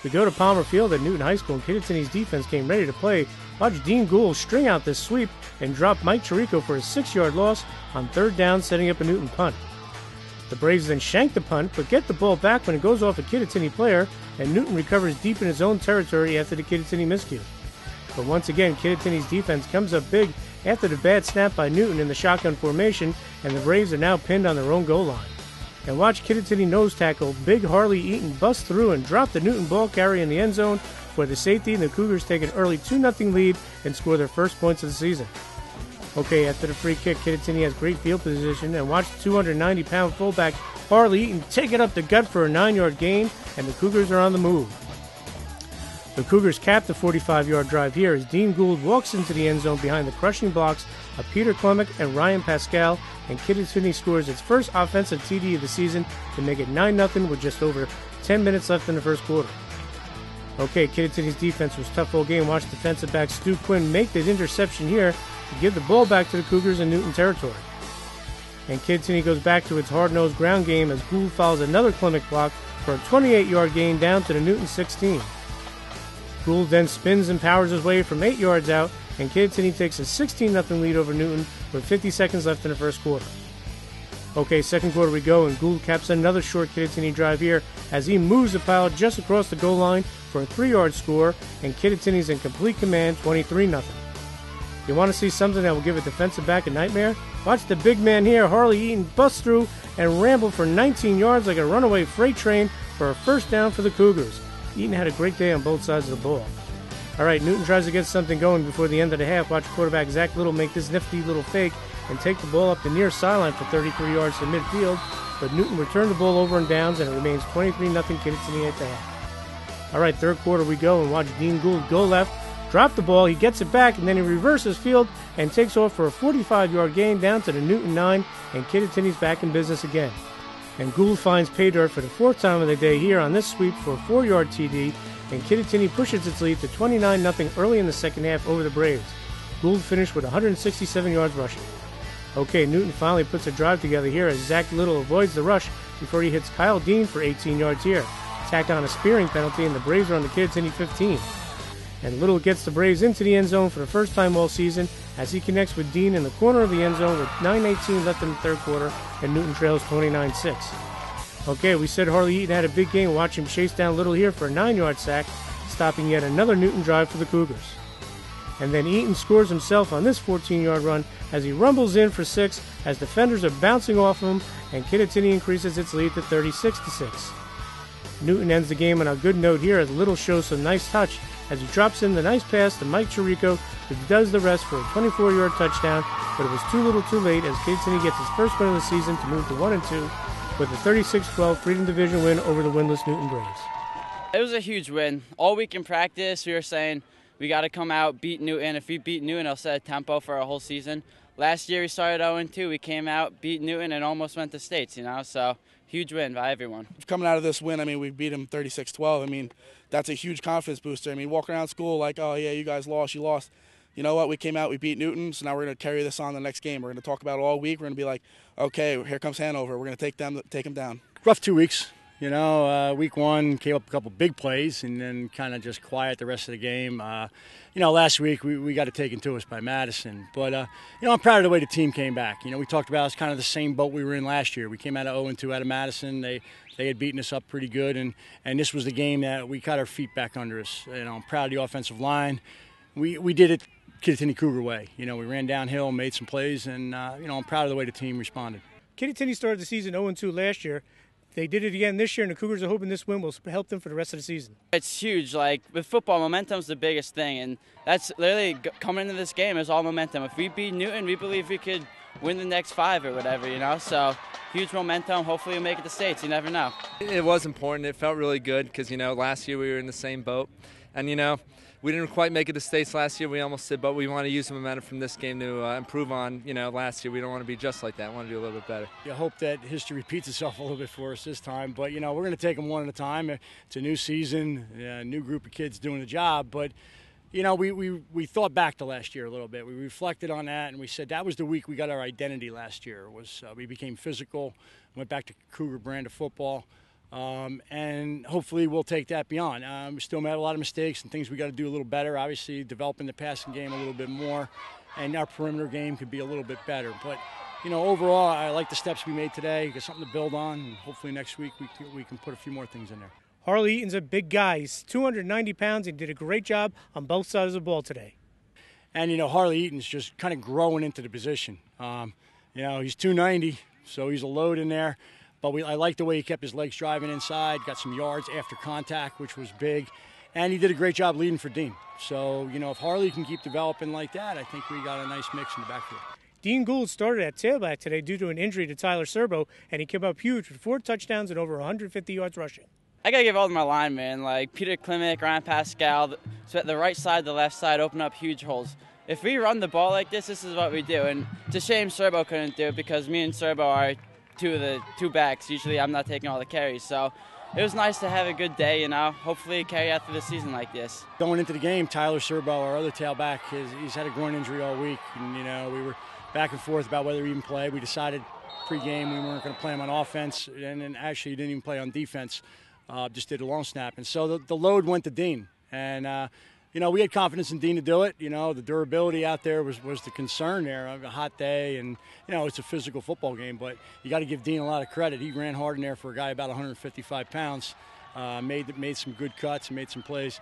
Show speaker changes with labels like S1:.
S1: We go to Palmer Field at Newton High School, and Kittatinny's defense came ready to play. Watch Dean Gould string out this sweep and drop Mike Chirico for a 6-yard loss on 3rd down, setting up a Newton punt. The Braves then shank the punt, but get the ball back when it goes off a Kittatinny player, and Newton recovers deep in his own territory after the Kittatinny miscue. But once again, Kittatinny's defense comes up big after the bad snap by Newton in the shotgun formation, and the Braves are now pinned on their own goal line. And watch Kittatinny nose tackle Big Harley Eaton bust through and drop the Newton ball carrier in the end zone for the safety, and the Cougars take an early 2-0 lead and score their first points of the season. Okay, after the free kick, Kittatinny has great field position, and watch the 290-pound fullback Harley Eaton take it up the gut for a 9-yard gain, and the Cougars are on the move. The Cougars cap the 45-yard drive here as Dean Gould walks into the end zone behind the crushing blocks of Peter Clemick and Ryan Pascal, and Kittatinny scores its first offensive TD of the season to make it 9-0 with just over 10 minutes left in the first quarter. Okay, Kittatinny's defense was tough all game. Watch defensive back Stu Quinn make the interception here to give the ball back to the Cougars in Newton territory. And Kittatinny goes back to its hard-nosed ground game as Gould follows another Clemick block for a 28-yard gain down to the Newton 16. Gould then spins and powers his way from 8 yards out, and Kittatinny takes a 16-0 lead over Newton with 50 seconds left in the first quarter. Okay, second quarter we go, and Gould caps another short Kittatinny drive here as he moves the pile just across the goal line for a 3-yard score, and Kittatinny's in complete command, 23-0. You want to see something that will give a defensive back a nightmare? Watch the big man here, Harley Eaton, bust through and ramble for 19 yards like a runaway freight train for a first down for the Cougars. Eaton had a great day on both sides of the ball. All right, Newton tries to get something going before the end of the half. Watch quarterback Zach Little make this nifty little fake and take the ball up the near sideline for 33 yards to midfield, but Newton returned the ball over and downs, and it remains 23-0 Kittatinny at the half. All right, third quarter we go, and watch Dean Gould go left, drop the ball, he gets it back, and then he reverses field and takes off for a 45-yard gain down to the Newton 9, and Kittatinny's back in business again. And Gould finds pay dirt for the 4th time of the day here on this sweep for a 4-yard TD, and Kittatinny pushes its lead to 29-0 early in the second half over the Braves. Gould finished with 167 yards rushing. Okay, Newton finally puts a drive together here as Zach Little avoids the rush before he hits Kyle Dean for 18 yards here. Tack on a spearing penalty, and the Braves are on the Kittatinny 15. And Little gets the Braves into the end zone for the first time all season as he connects with Dean in the corner of the end zone with 9:18 left in the third quarter, and Newton trails 29-6. Okay, we said Harley Eaton had a big game. Watch him chase down Little here for a 9-yard sack, stopping yet another Newton drive for the Cougars. And then Eaton scores himself on this 14-yard run as he rumbles in for 6 as defenders are bouncing off him, and Kittatinny increases its lead to 36-6. Newton ends the game on a good note here as Little shows some nice touch as he drops in the nice pass to Mike Chirico, who does the rest for a 24-yard touchdown, but it was too little too late as Kittatinny gets his first win of the season to move to 1-2 with a 36-12 Freedom Division win over the winless Newton Braves.
S2: It was a huge win. All week in practice, we were saying we got to come out, beat Newton. If we beat Newton, it'll set a tempo for our whole season. Last year we started 0-2. We came out, beat Newton, and almost went to states, so huge win by everyone.
S3: Coming out of this win, we beat them 36-12. That's a huge confidence booster. Walking around school like, oh, yeah, you guys lost, you lost. You know what? We came out, we beat Newton, so now we're going to carry this on the next game. We're going to talk about it all week. We're going to be like, okay, here comes Hanover. We're going to take them down.
S4: Rough 2 weeks. Week one came up a couple big plays and then kind of just quiet the rest of the game. Last week we got it taken to us by Madison. But, I'm proud of the way the team came back. We talked about it's kind of the same boat we were in last year. We came out of 0-2 out of Madison. They had beaten us up pretty good, and this was the game that we got our feet back under us. I'm proud of the offensive line. We did it Kittatinny Cougar way. We ran downhill, made some plays, and, I'm proud of the way the team responded.
S1: Kittatinny started the season 0-2 last year. They did it again this year, and the Cougars are hoping this win will help them for the rest of the season.
S2: It's huge. With football, momentum's the biggest thing, and that's literally coming into this game is all momentum. If we beat Newton, we believe we could win the next 5 or whatever, So huge momentum. Hopefully we'll make it to states. You never know.
S5: It was important. It felt really good because, last year we were in the same boat. And, we didn't quite make it to states last year. We almost did, but we want to use the momentum from this game to improve on, last year. We don't want to be just like that. We want to do a little bit better.
S4: I hope that history repeats itself a little bit for us this time. But, we're going to take them one at a time. It's a new season, a new group of kids doing the job. But, we thought back to last year a little bit. We reflected on that, and we said that was the week we got our identity last year. We became physical, went back to Cougar brand of football. And hopefully we'll take that beyond. We still made a lot of mistakes and things we got to do a little better. Obviously, developing the passing game a little bit more, and our perimeter game could be a little bit better. But overall, I like the steps we made today. Got something to build on, and hopefully next week we can put a few more things in there.
S1: Harley Eaton's a big guy. He's 290 pounds and did a great job on both sides of the ball today.
S4: And Harley Eaton's just kind of growing into the position. He's 290, so he's a load in there. But I like the way he kept his legs driving inside, got some yards after contact, which was big. And he did a great job leading for Dean. So, if Harley can keep developing like that, I think we got a nice mix in the backfield.
S1: Dean Gould started at tailback today due to an injury to Tyler Serbo, and he came up huge with 4 touchdowns and over 150 yards rushing.
S2: I got to give all to my linemen, like Peter Klimek, Ryan Pascal, so at the right side, the left side, open up huge holes. If we run the ball like this is what we do. And it's a shame Serbo couldn't do it because me and Serbo are two backs. Usually I'm not taking all the carries. So it was nice to have a good day, hopefully carry out through the season like this.
S4: Going into the game, Tyler Serbo, our other tailback, he's had a groin injury all week. And, we were back and forth about whether he even play. We decided pre-game we weren't going to play him on offense. And then actually he didn't even play on defense. Just did a long snap. And so the load went to Dean. And, we had confidence in Dean to do it. The durability out there was the concern there. A hot day, and, it's a physical football game. But you got to give Dean a lot of credit. He ran hard in there for a guy about 155 pounds, made some good cuts and made some plays.